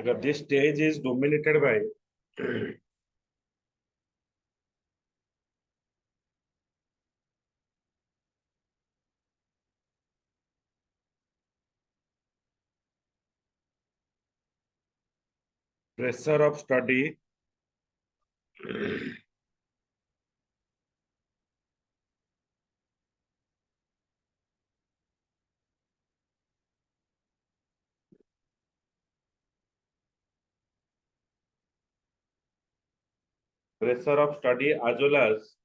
This stage is dominated by pressure of study, as well as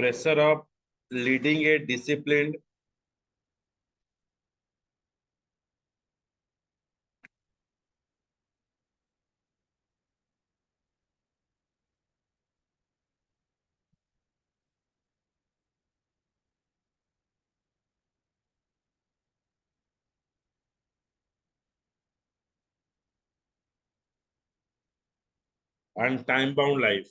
pressure of leading a disciplined and time-bound life.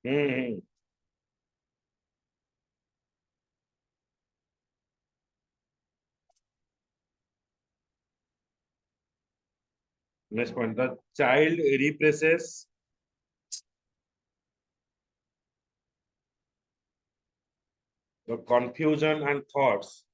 Hmm. Next point, the child represses the confusion and thoughts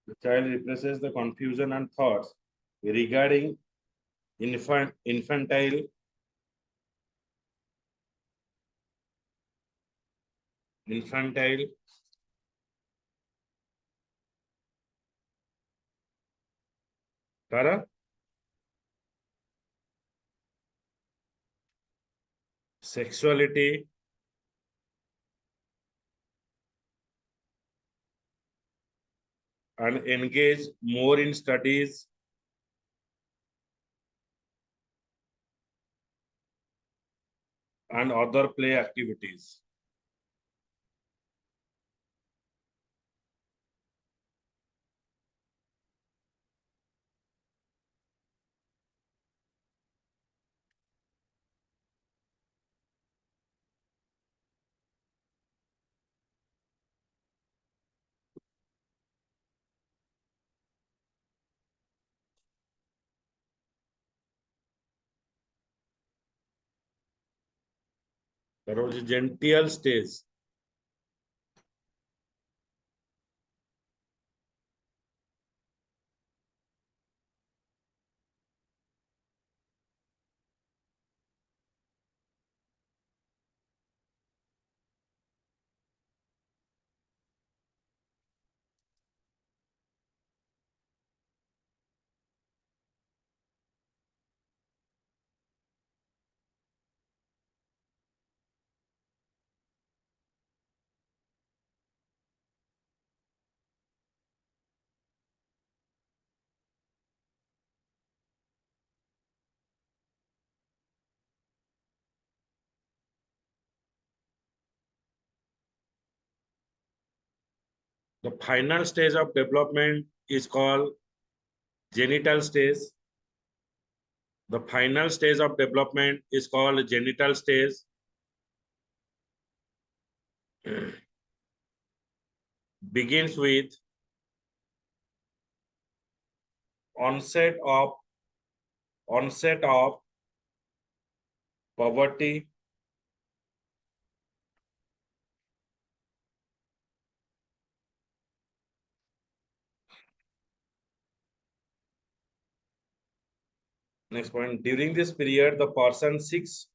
The child represses the confusion and thoughts regarding infantile infantile Tara, sexuality and engage more in studies and other play activities. There was a genteel stage. The final stage of development is called genital stage. The final stage of development is called genital stage. Begins with onset of puberty Next point, during this period the person seeks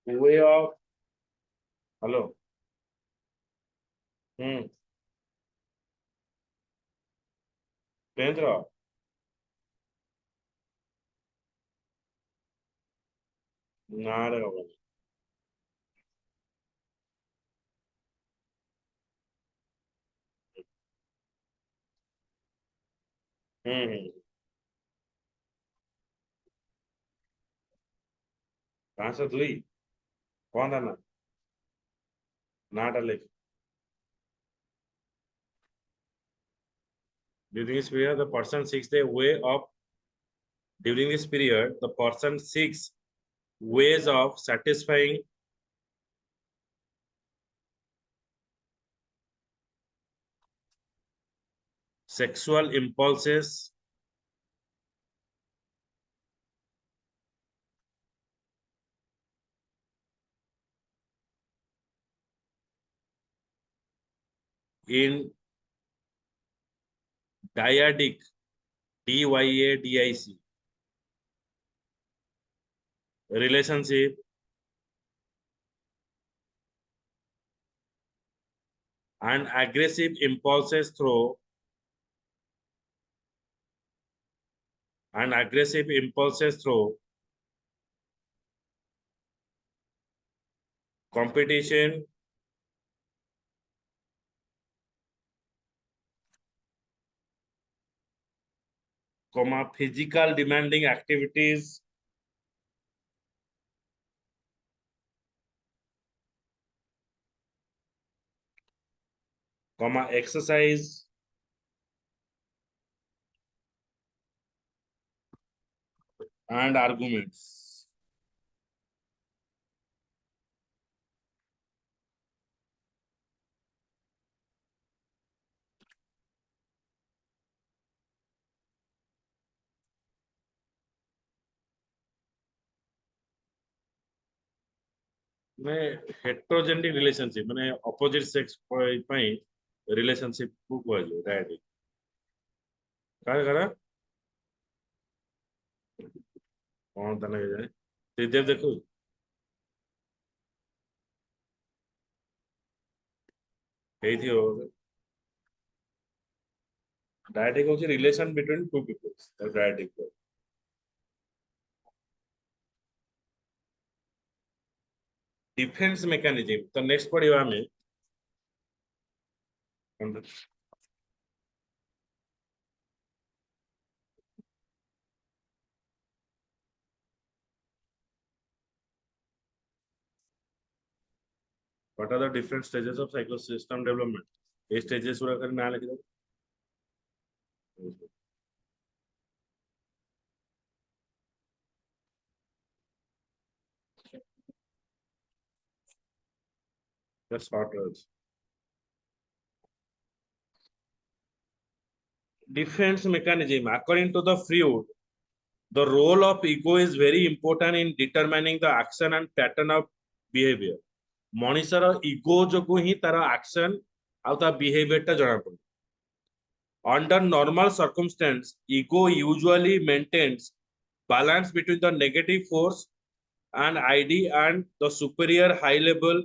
way of hello. Pendra. Nada. Hmm. 502 कौन था ना डाले during this period the person seeks the way of during this period the person seeks ways of satisfying sexual impulses in dyadic dyadic relationship and aggressive impulses through competition physical demanding activities exercise and arguments. Heterogenic relationship माने opposite sex relationship को कहलो direct काय करा कौन तना के जाने त्रिदेव देखो हेइथियो डायरेक्ट होची relation between two peoples direct defence mechanism तो नेक्स्ट पढ़िबा हमें what are the different stages of psychosystem development ये stages पूरा करके ना लिख दो just short words defense mechanism according to the Freud the role of ego is very important in determining the action and pattern of behavior मनीषर ego जो ही तार action आउ ता behavior टा जଣା पड़े under normal circumstance ego usually maintains balance between the negative force and id and the superior high level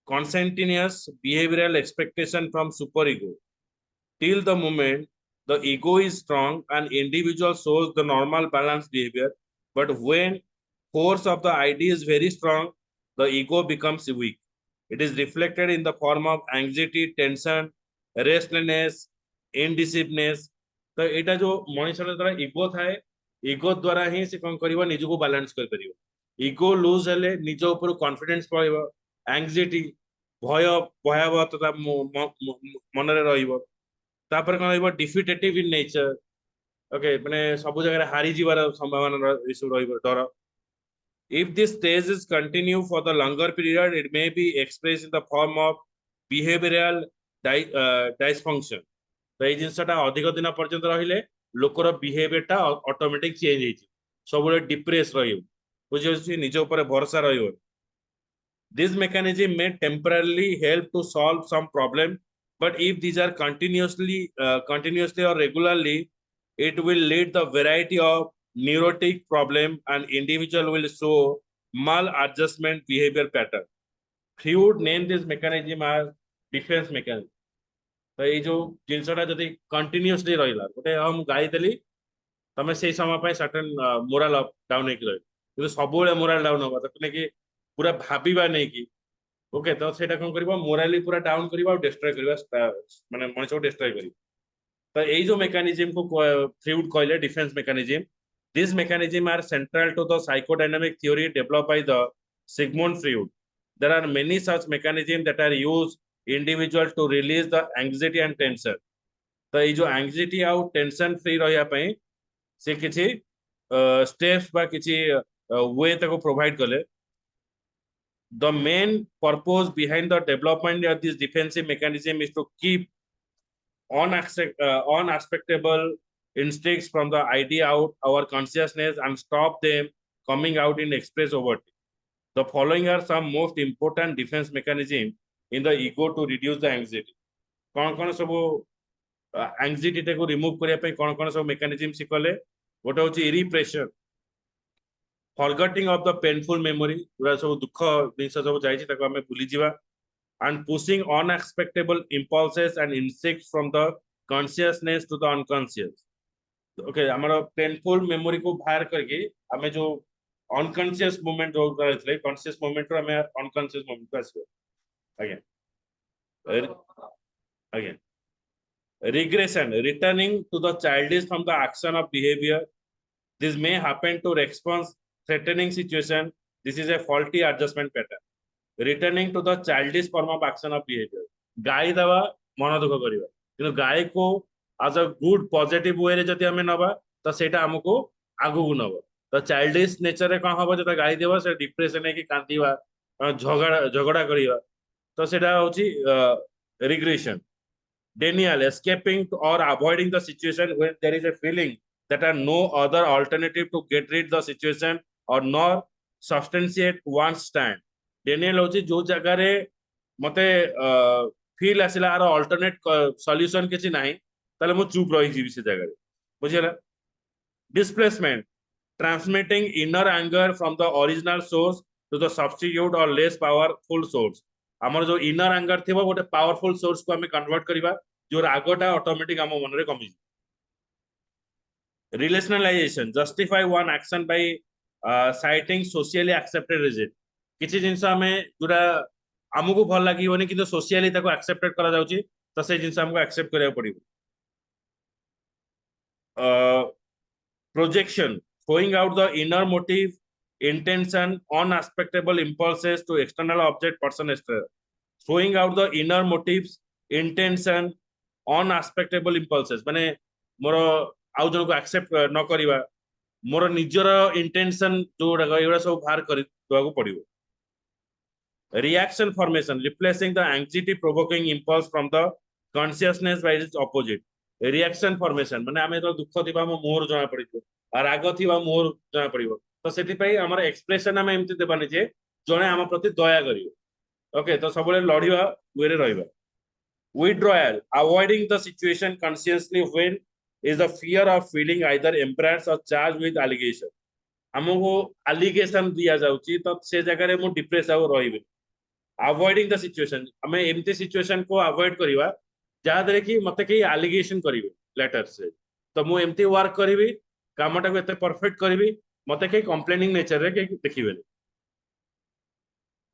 conscientious behavioral expectation from superego till the moment the ego is strong and individual shows the normal balanced behavior but when force of the id is very strong the ego becomes weak it is reflected in the form of anxiety tension restlessness indecisiveness तो एटा जो मनुष्य द्वारा ego थाए ego द्वारा ही से कौन करिवो निजको balance कर परिवो ego loose हेले निज ऊपर कॉन्फिडेंस पळिवो एंग्जायटी भय भयावहता मन रे रहिवो तापर कोन रहिवो डिफिटेटिव इन नेचर ओके माने सब जगह हारी जीवार संभावना इशू रहिवो डर if this stage is continue for the longer period it may be expressed in the form of behavioral dysfunction तो ये जिनसटा अधिक दिन पर्यंत रहिले लोकर बिहेवियर टा ऑटोमेटिक चेंज हेछि सब डिप्रेस रहियो बुझे निज ऊपर भरोसा रहियो. This mechanism may temporarily help to solve some problem, but if these are continuously or regularly, it will lead the variety of neurotic problem and individual will show maladjustment behavior pattern. Freud named this mechanism as defense mechanism. तो ये जो जिनसटा जदि continuously रहिला गोटे हम गाई देली तमे सेई समय पे सर्टेन मोरल अप डाउन हेक रहि किंतु सबुले मोरल डाउन होबा त कि पूरा भाबीबा नै कि ओके तो सेटा कोन करबा मोरली पूरा डाउन करबा और डिस्ट्रॉय करबा माने मनुष्य को डिस्ट्रॉय करबा तो ये जो मेकानिज्म को फ्लूइड कहले defence mechanism this mechanism are central to the psychodynamic theory developed by the Sigmund Freud there are many such mechanism that are used individual to release the anxiety and tension तो ये जो anxiety आउ tension free रहया पई से किछि steps बा किछि वे तको प्रोवाइड कले the main purpose behind the development of this defensive mechanism is to keep unaspectable instincts from the idea out our consciousness and stop them coming out in express overtly. The following are some most important defense mechanism in the ego to reduce the anxiety. कौन सब anxiety को remove करिया पे कौन सब mechanism सिकले गोटे होची repression forgetting of the painful memory पूरा सब दुख जिन सब जाइछि ताको हमें भूली जिवा and pushing unexpectable impulses and instincts from the consciousness to the unconscious okay हमर painful memory को बाहर करके हमें जो unconscious movement रो रहले conscious movement रो हमें unconscious movement को आसियो again regression returning to the childish from the action of behavior this may happen to response threatening situation this is a faulty adjustment pattern returning to the childish form of action of behavior गाई दवा मन दुख करिवा किंतु गाय को as a good positive way रे जति हमें नबा तो सेटा हमको आगु गु नबो तो चाइल्डिश नेचर रे कोन हबो जता गाई देबो से डिप्रेशन है कि कांदीवा झगड़ा करिवा तो सेटा होची regression denial escaping or avoiding the situation when there is a feeling that are no other alternative to get rid the situation or nor substantiate one's stand denial होची जो जगह रे मते फील आसिला आर अल्टरनेट सॉल्यूशन किछि नाही तले मु चुप रहि जीवि से जगह रे बुझिला displacement transmitting inner anger from the original source to the substitute or less powerful source हमर जो इनर एंगर थिबो गोटे पावरफुल सोर्स को हमें कन्वर्ट करिवा जो रागटा ऑटोमेटिक हम मन रे कमी relationalization justify one action by citing socially accepted reason किछि जिंस हमें जोरा हमको भल लागिवनी किंतु सोशली ताको एक्सेप्टेड करा जाउची त से जिंस हमको एक्सेप्ट करिया पड़िबो projection throwing out the inner motive intention unexpectable impulses to external object person etc throwing out the inner motives intention unexpectable impulses माने मोर आउ जन को एक्सेप्ट न करिवा मोर निजर इंटेंशन जो एड़ा सब बाहर कर को पड़िबो reaction formation replacing the anxiety provoking impulse from the consciousness by its opposite reaction formation माने हमें तो दुख दिबा मो मोर जना पड़िबो आ राग थिबा मोर जना पड़िबो तो सेति पई हमर एक्सप्रेशन हम एमति देबानी जे जने हम प्रति दया करियो ओके तो सबले लढिबा वेरे रहिबा withdrawal avoiding the situation consciously when is the fear of feeling either embarrassed or charged with allegation हमको allegation दिया जाउची तो से जगह रे मु डिप्रेस आउ रहिबे avoiding the situation हमें एमती situation को अवॉइड करिवा जा दरे कि मते के allegation करिवे लेटर से तो मु एमती वर्क करिवि कामटा को एते परफेक्ट करिवि मते के कंप्लेनिंग नेचर रे के देखिबे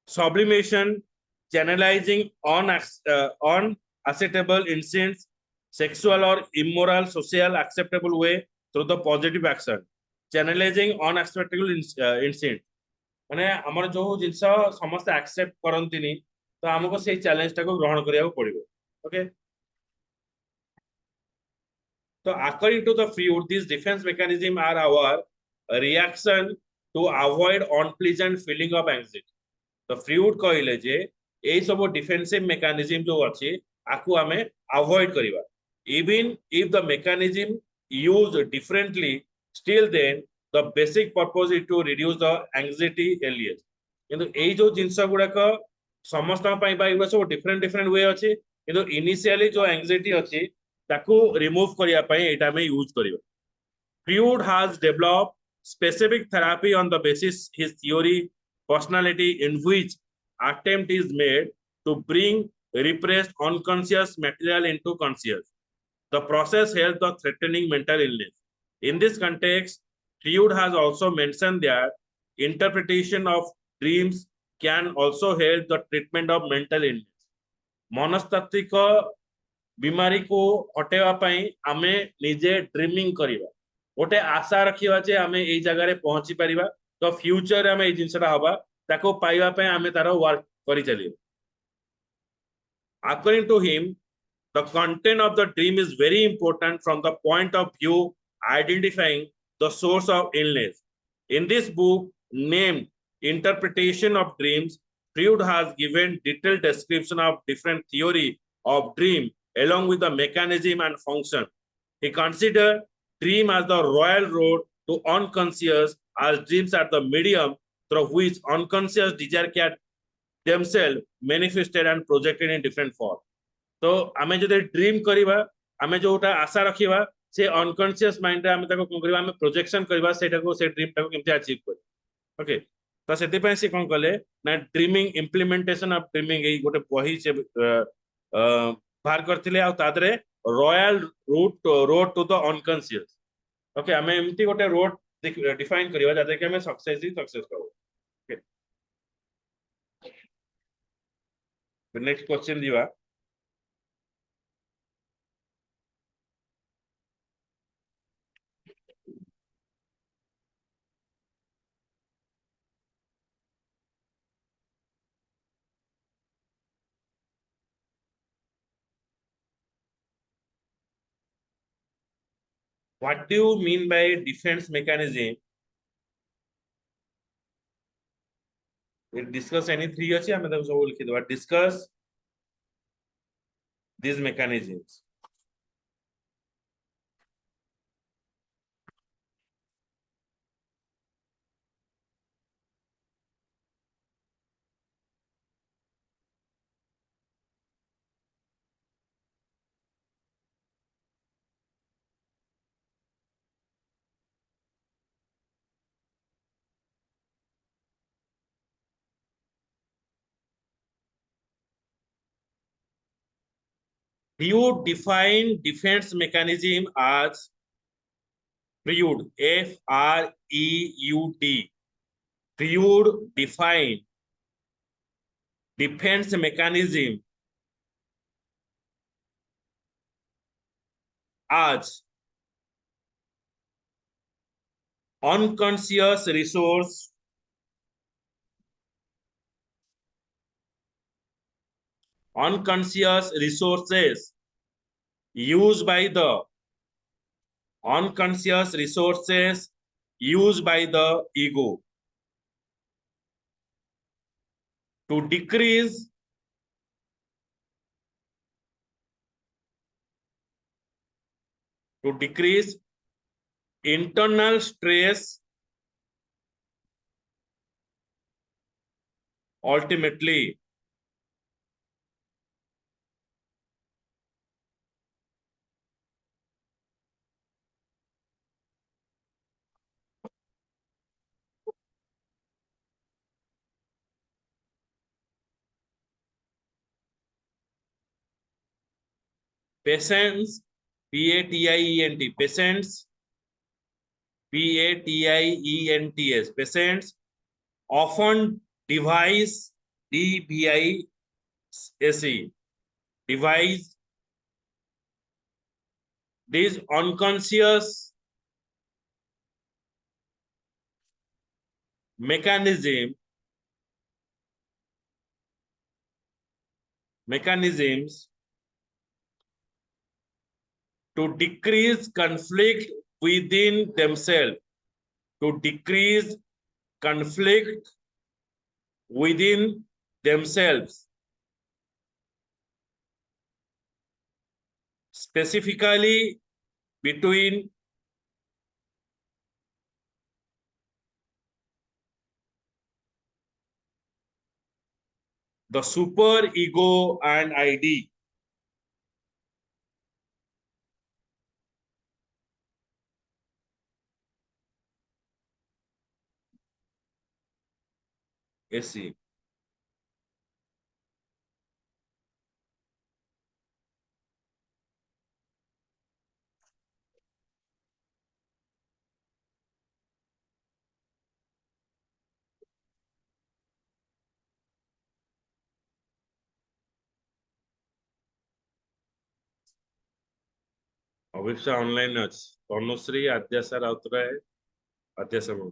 sublimation channelizing on acceptable instincts sexual or immoral social acceptable way through the positive action channelizing unacceptable instinct माने हमर जो जिंस समस्त एक्सेप्ट करंतिनी तो हमको से चैलेंज टा को ग्रहण करिया पड़िबो ओके तो according to the Freud these defense mechanism are our reaction to avoid unpleasant feeling of anxiety तो Freud कहले जे ए सब डिफेंसिव मेकानिज्म जो अछि आकु हमें avoid करिवा even if the mechanism used differently still then the basic purpose is to reduce the anxiety earlier. কিন্তু এই যে জিনিস গুড়াক সমস্ত পাই বা এগুলো সব ডিফরেন্ট ওয়ে আছে, কিন্তু ইনিশিয়ালি যে anxiety আছে তাকে রিমুভ করিয়া পাই এটা আমি ইউজ করিবা। Freud has developed specific therapy on the basis his theory personality, in which attempt is made to bring repressed unconscious material into conscious. The process helps the threatening mental illness. In this context, Freud has also mentioned that interpretation of dreams can also help the treatment of mental illness. मनस्तात्विक बीमारी को हटेवा पाई आमे निजे dreaming करिवा, गोटे आशा रखिवा जे आमे एई जगह रे पहुंची परिबा, तो फ्यूचर आमे एई जिंसटा हबा ताको पाइबा पाई आमे तारो वर्क करि चलिबा। According to him, the content of the dream is very important from the point of view identifying the source of illness. In this book named Interpretation of Dreams, Freud has given detailed description of different theory of dream along with the mechanism and function. He considered dream as the royal road to unconscious, as dreams are the medium through which unconscious desire can themselves manifested and projected in different form. तो आमे जदि dream करिबा, आमे जोटा आशा रखिबा से unconscious mind रे आमे ताको कोन करिबा, आमे प्रोजेक्शन करिबा सेटा को से ड्रीम ताको केमति अचीव कर। ओके, तो सेति पय से कोन कले ना ड्रीमिंग इम्प्लीमेंटेशन ऑफ ड्रीमिंग एई गोटे बही से बाहर करथिले आ तादरे royal road to the unconscious. Okay, आमे एमति गोटे रोड डिफाइन करिबा जाते कि आमे सक्सेस करू। ओके, नेक्स्ट क्वेश्चन दिवा। What do you mean by defense mechanism? We discuss any three अच्छी हमें तो सब लिखी दो। Discuss these mechanisms. You define defense mechanism as Freud, Freud. Freud define defense mechanism as unconscious resources used by the unconscious resources used by the ego to decrease internal stress, ultimately patients, P-A-T-I-E-N-T, patients, P-A-T-I-E-N-T-S, patients often devise, D-V-I-S-E, devise these unconscious mechanisms to decrease conflict within themselves, to decrease conflict within themselves, specifically between The super ego and ID. AC. Abhipsa online ଅଛି ତନୁଶ୍ରୀ ଆଦ୍ୟାସା ରାଉତରାୟ ଆଦ୍ୟାସା ବାବୁ।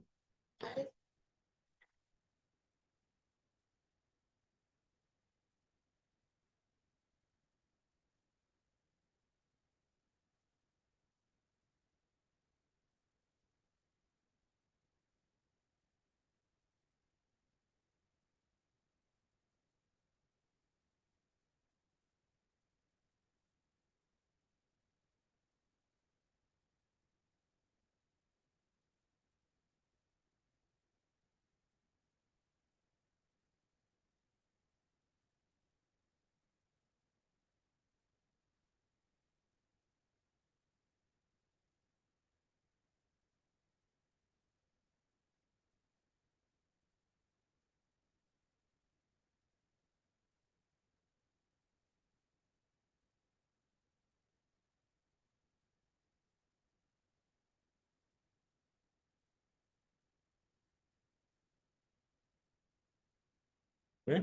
ହୁଁ?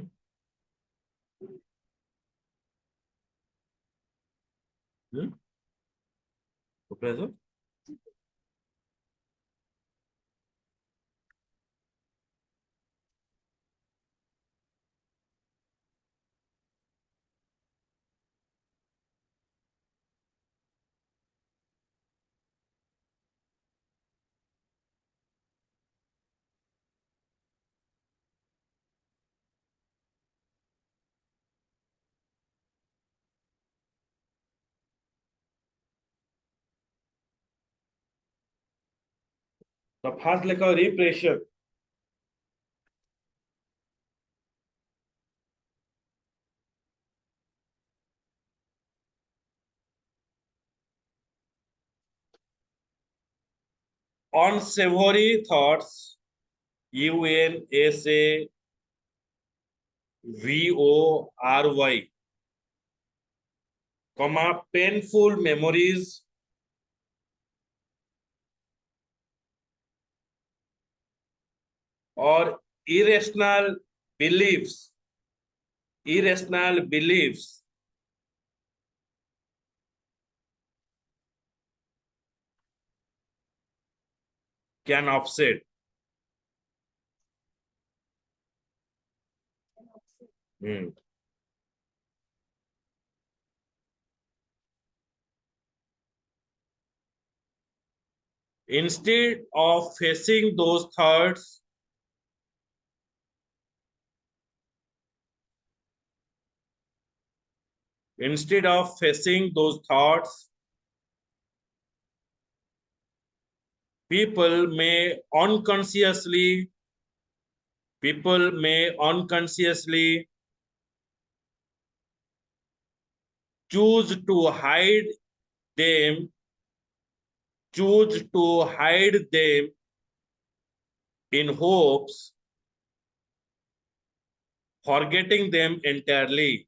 ହୁଁ? ଉପରାଜ? The first ଲେଖ repression. Unsavory thoughts. UNSAVORY, comma, painful memories or irrational beliefs. Irrational beliefs can offset. Hmm. Instead of facing those thoughts, instead of facing those thoughts, people may unconsciously, people may unconsciously choose to hide them, choose to hide them in hopes, forgetting them entirely.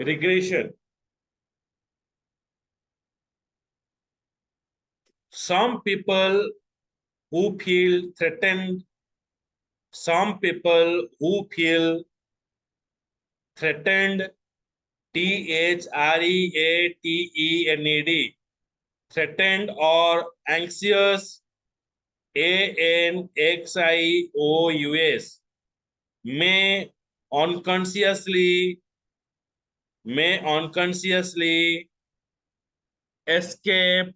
Regression. Some people who feel threatened Some people who feel threatened, threatened, threatened or anxious, anxious, may unconsciously escape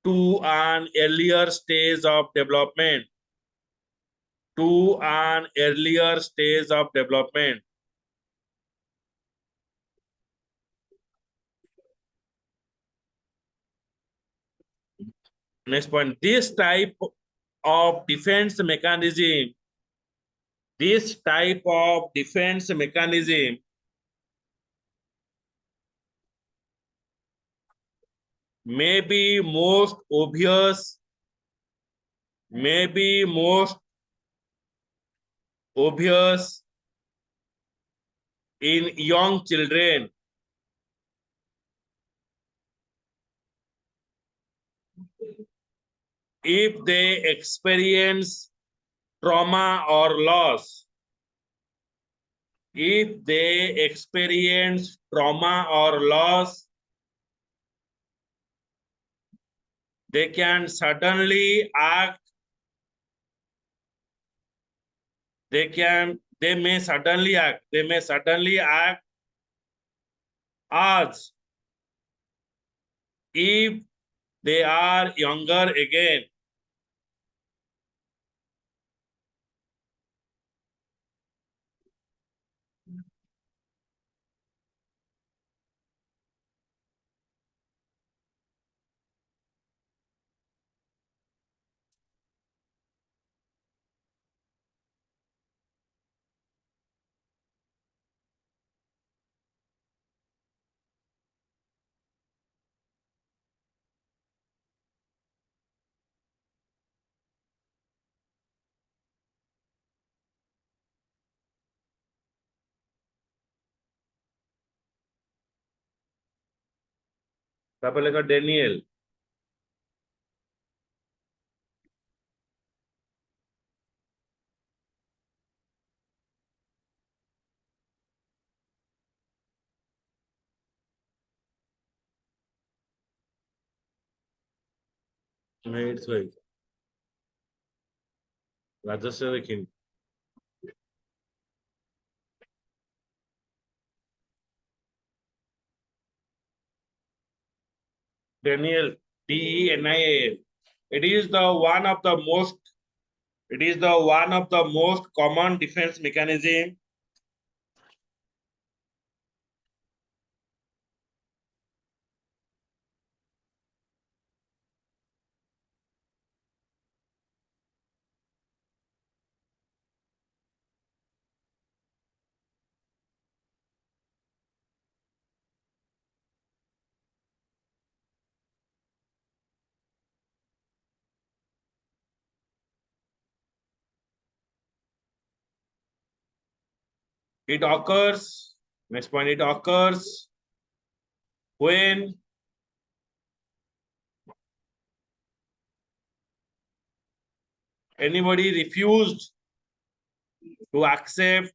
to an earlier stage of development. To an earlier stage of development. Next point, this type of defense mechanism, may be most obvious, may be most obvious in young children if they experience trauma or loss. If they experience trauma or loss, they can suddenly act, they may suddenly act as if they are younger again. তারপর লেখা Daniel. It's like রাজস্ব দেখিনি। Daniel, DENIAL. It is the one of the most common defense mechanism. It occurs, next point, it occurs when anybody refused to accept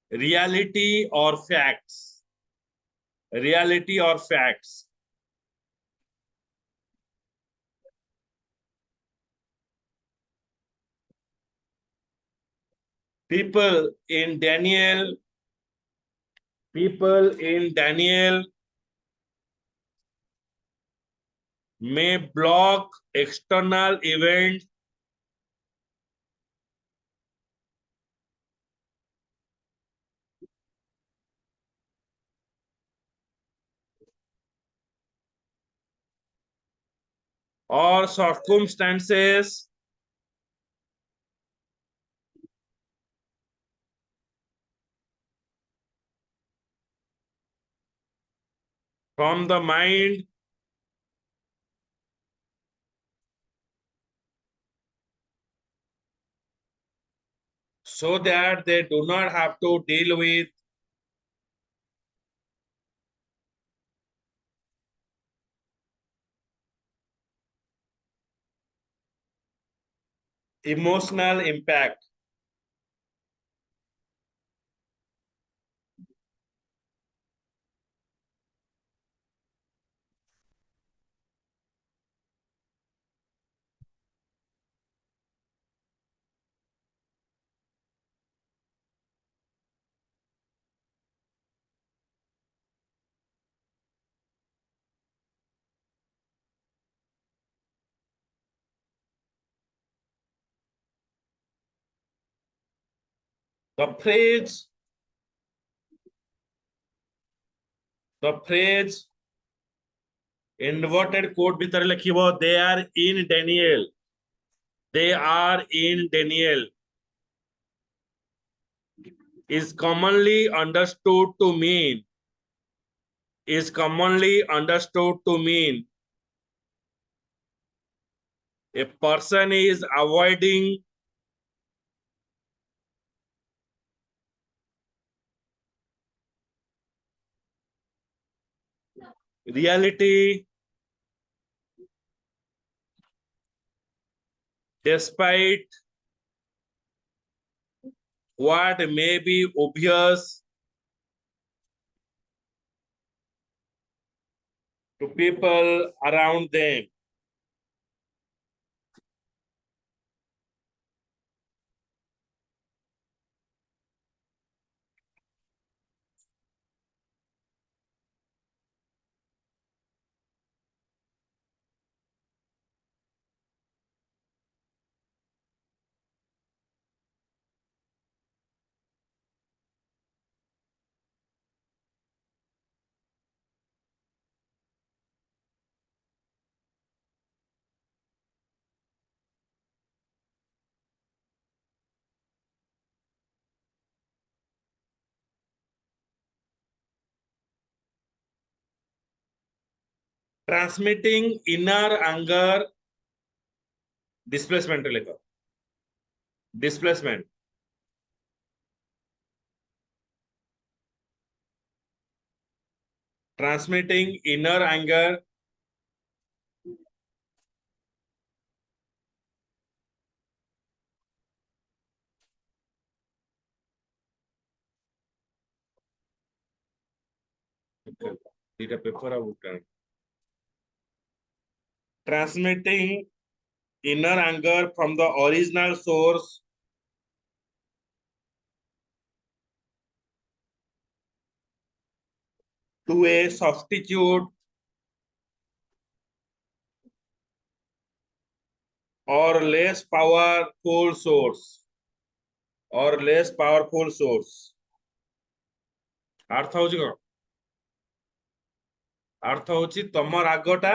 reality or facts. Reality or facts. People in Daniel may block external events or circumstances from the mind so that they do not have to deal with Emotional impact. The phrase inverted quote ভিতরে লিখিব they are in denial. They are in denial is commonly understood to mean a person is avoiding reality despite what may be obvious to people around them. Transmitting inner anger displacement লেখো displacement transmitting inner anger দুইটা paper transmitting inner anger from the original source to a substitute or less powerful source अर्थ हूँ कौन अर्थ हूँ तुम रागटा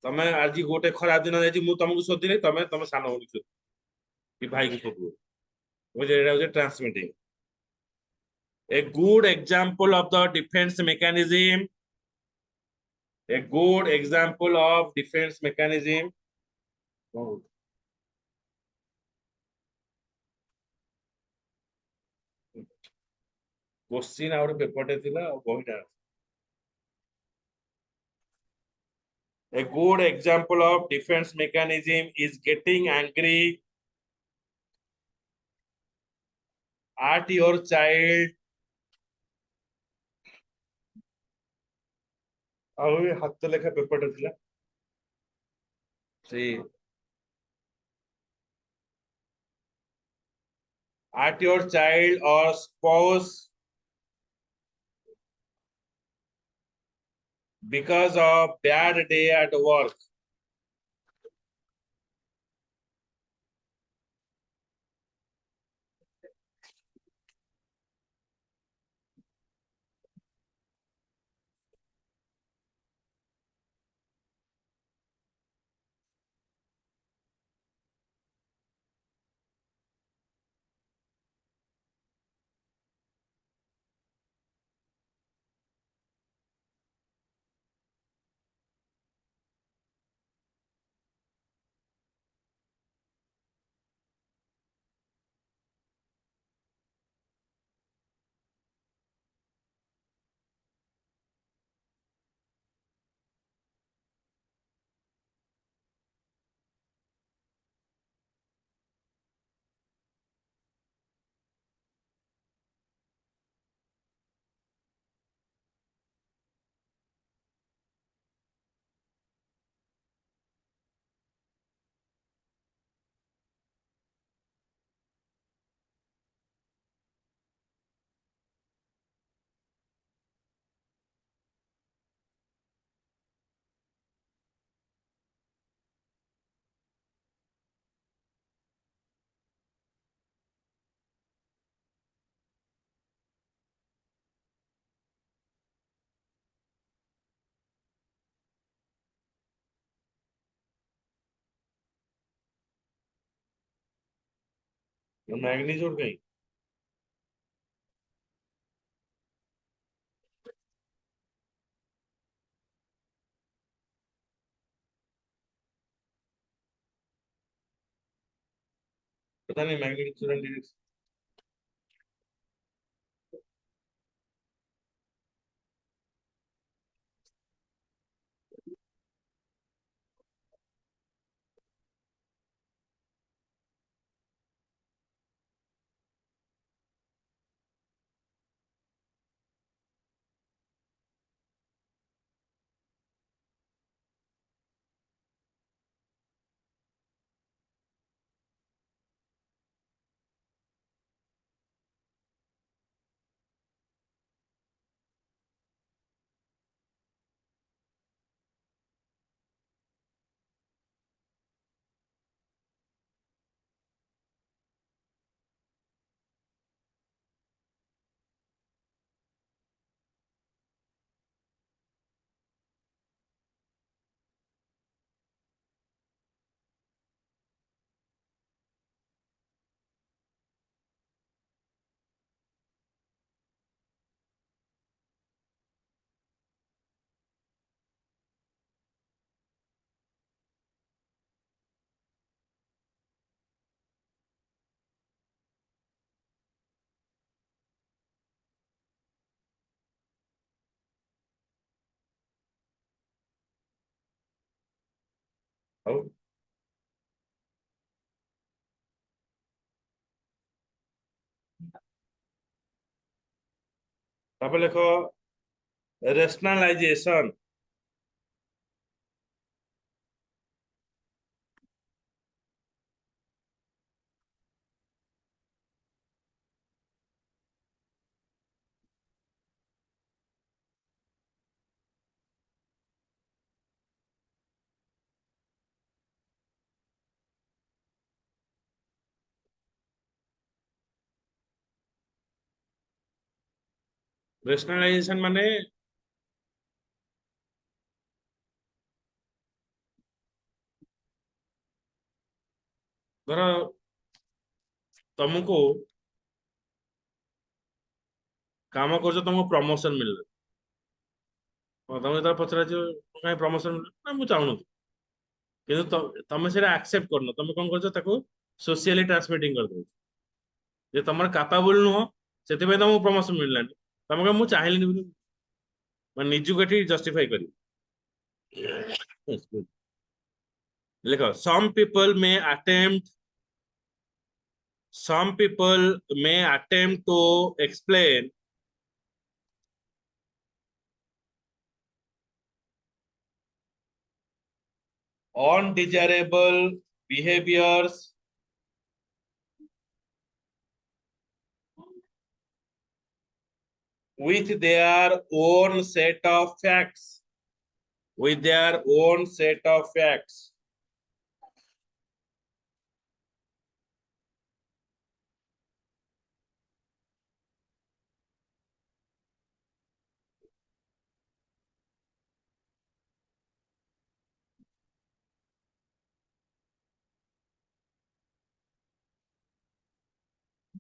तमे आज गोटे खराब दिन जाइए मुझे तुमको शोधिले तमे तुम सान भाई कि भाई की शोध मुझे transmitting a good example of the defense mechanism a good example of defense mechanism question out पेपरटे थिला बहिटा a good example of defense mechanism is getting angry at your child ଆଉ ହାତ ଲେଖା ପେପରଟେ ଥିଲା ସେ at your child or spouse because of bad day at work magnitude कहीं पता नहीं मैग्नीट्यूड ଆଉ ତାପରେ ଲେଖ rationalization rationalization ମାନେ ଧର ତମକୁ କାମ କରୁଛ ତମକୁ ପ୍ରମୋସନ ମିଳିଲା ତମେ ଯେତେବେଳେ ପଚରାଯିବ କାହିଁ ପ୍ରମୋସନ ମିଳିଲା ନା ମୁଁ ଚାହୁଁନଥିଲି କିନ୍ତୁ ତମେ ସେଇଟା ଆକ୍ସେପ୍ଟ କରୁନ ତମେ କଣ କରୁଛ ତାକୁ ସୋସିଆଲି ଟ୍ରାନ୍ସମିଟିଂ କରିଦଉଛ ଯେ ତମର କାପାବୁଲ ନୁହଁ ସେଥିପାଇଁ ତମକୁ ପ୍ରମୋସନ ମିଳିଲାନି ତମେ କହ ମୁଁ ଚାହିଁଲିନି ବୋଲି ମାନେ ନିଜକୁ ଏଠି ଜଷ୍ଟିଫାଇ କରିବି ଲେଖ some people may attempt to explain undesirable behaviors with their own set of facts. With their own set of facts.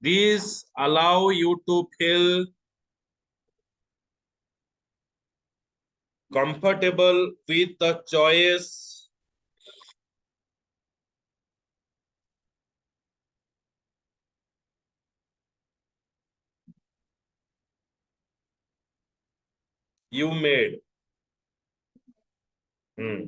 These allow you to feel comfortable with the choice you made. Hmm.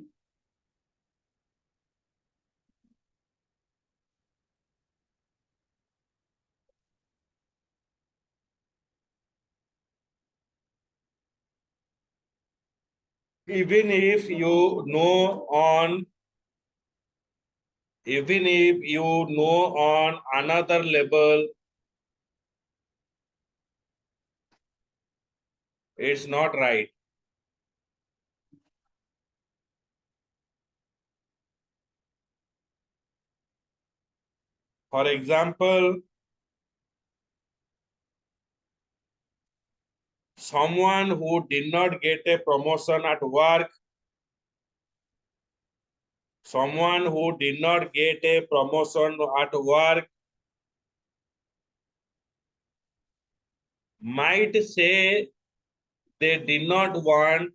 Even if you know on even if you know on another level it's not right. For example, someone who did not get a promotion at work, someone who did not get a promotion at work might say they did not want,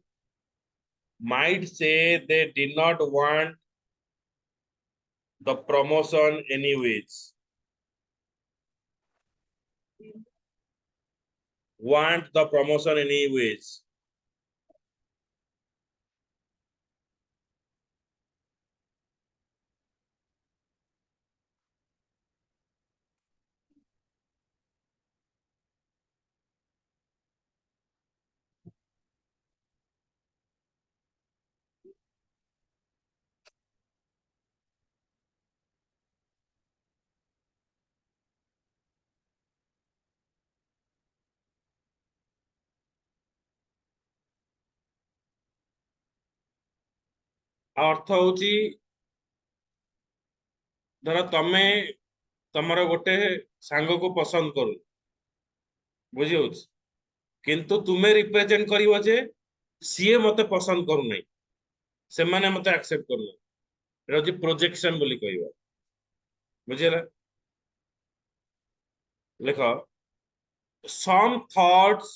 might say they did not want the promotion anyways. Want the promotion anyways. अर्थ होची धर तमे तमर गोटे सांग को पसंद करू बुझी होच किंतु तुमे रिप्रेजेंट करिवो जे सीए मते पसंद करू नै से माने मते एक्सेप्ट करू नै एटा प्रोजेक्शन बोली कहबो बुझिला लेखो some thoughts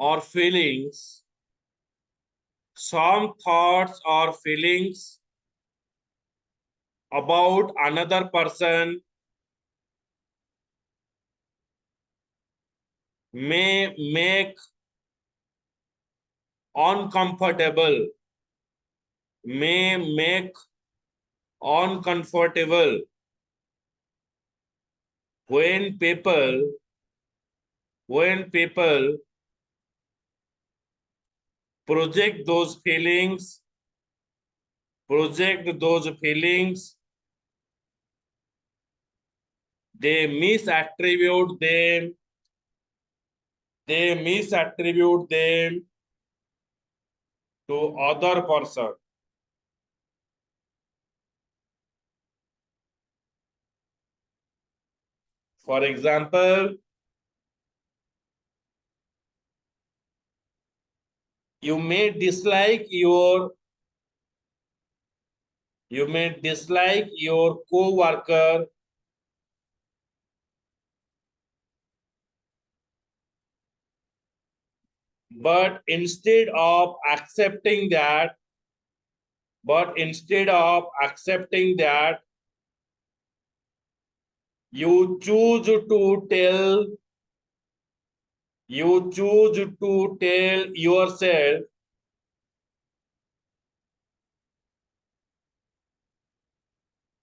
or feelings some thoughts or feelings about another person may make uncomfortable may make uncomfortable when people project those feelings they misattribute them to other person. For example, you may dislike your co-worker but instead of accepting that you choose to tell yourself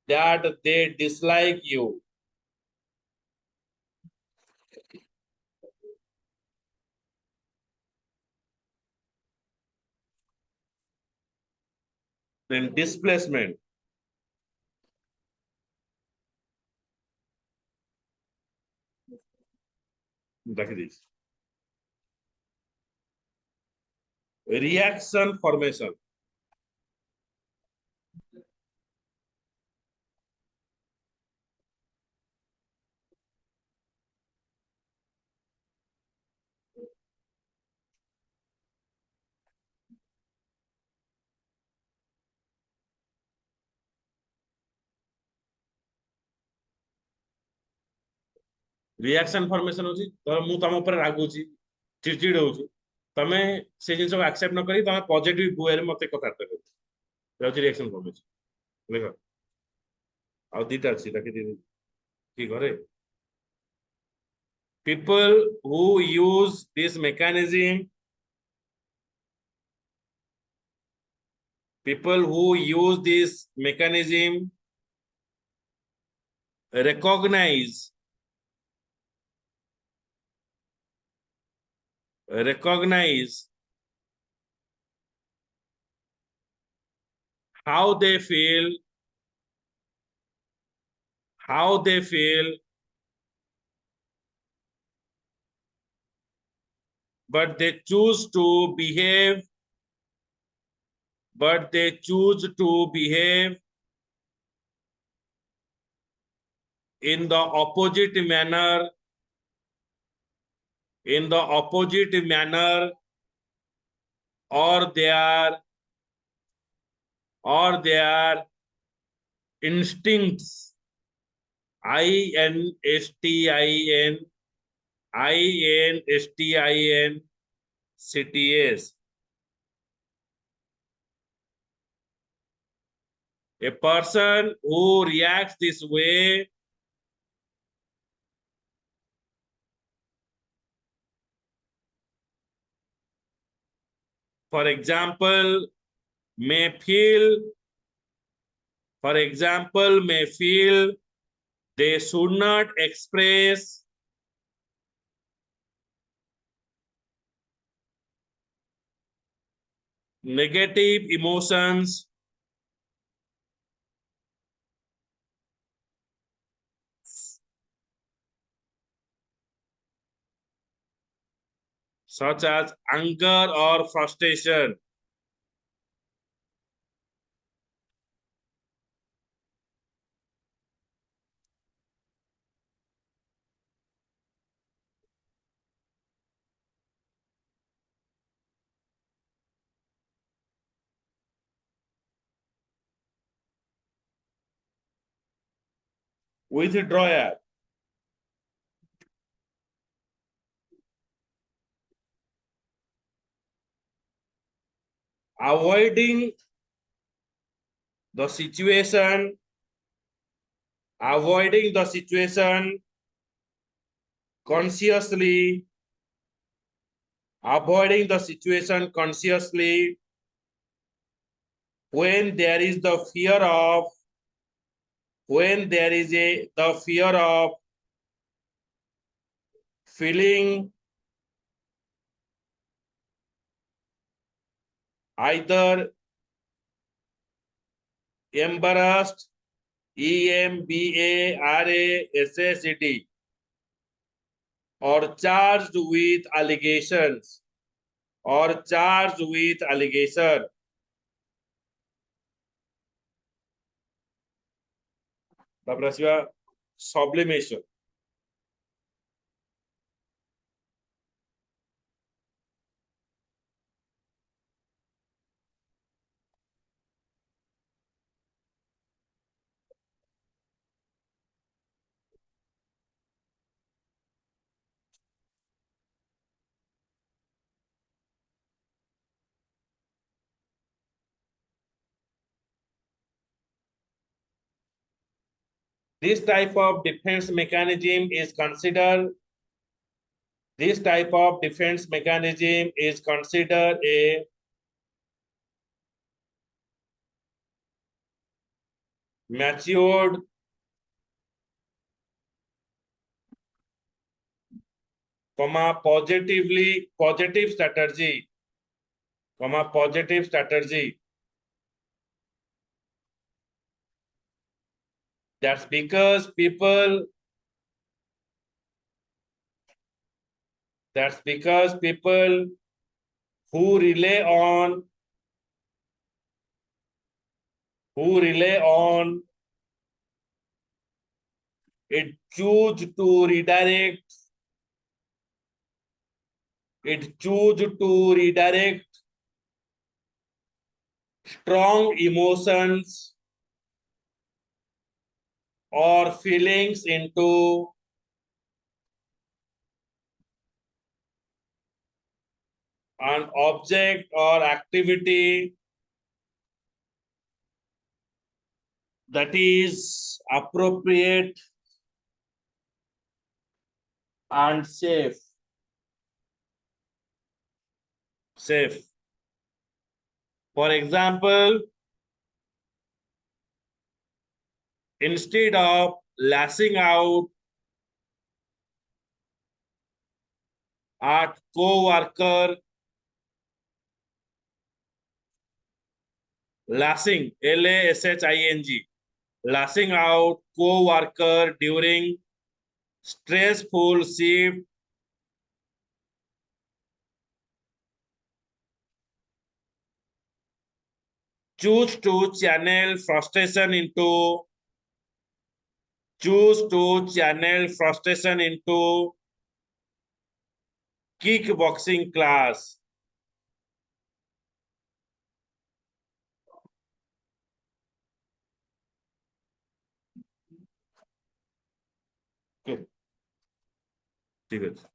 that they dislike you. Then displacement. Look at this. Reaction formation. Reaction formation होची तो मु तम ऊपर रागुची चिड़चिड़ होची तमे से जिंस को accept न करी तमे पॉजिटिव वे रे मते कथार्थ कर होची रिएक्शन फॉर्मेशन देखो आ दीटा अछि ताकि की करे people who use this mechanism recognize how they feel but they choose to behave in the opposite manner or their instincts instinct INSTINCTS. A person who reacts this way for example may feel they should not express negative emotions such as anger or frustration. Withdrawal. Avoiding the situation, avoiding the situation consciously, avoiding the situation consciously when there is the fear of, the fear of feeling either embarrassed, EMBARASSED, or charged with allegations, তারপরে আসবে sublimation. This type of defense mechanism is considered a matured positive strategy, that's because people who rely on it choose to redirect strong emotions or feelings into an object or activity that is appropriate and safe. For example, instead of lashing out at co-worker, lashing, LASHING, lashing out co-worker during stressful shift, choose to channel frustration into kickboxing class. ঠিক আছে।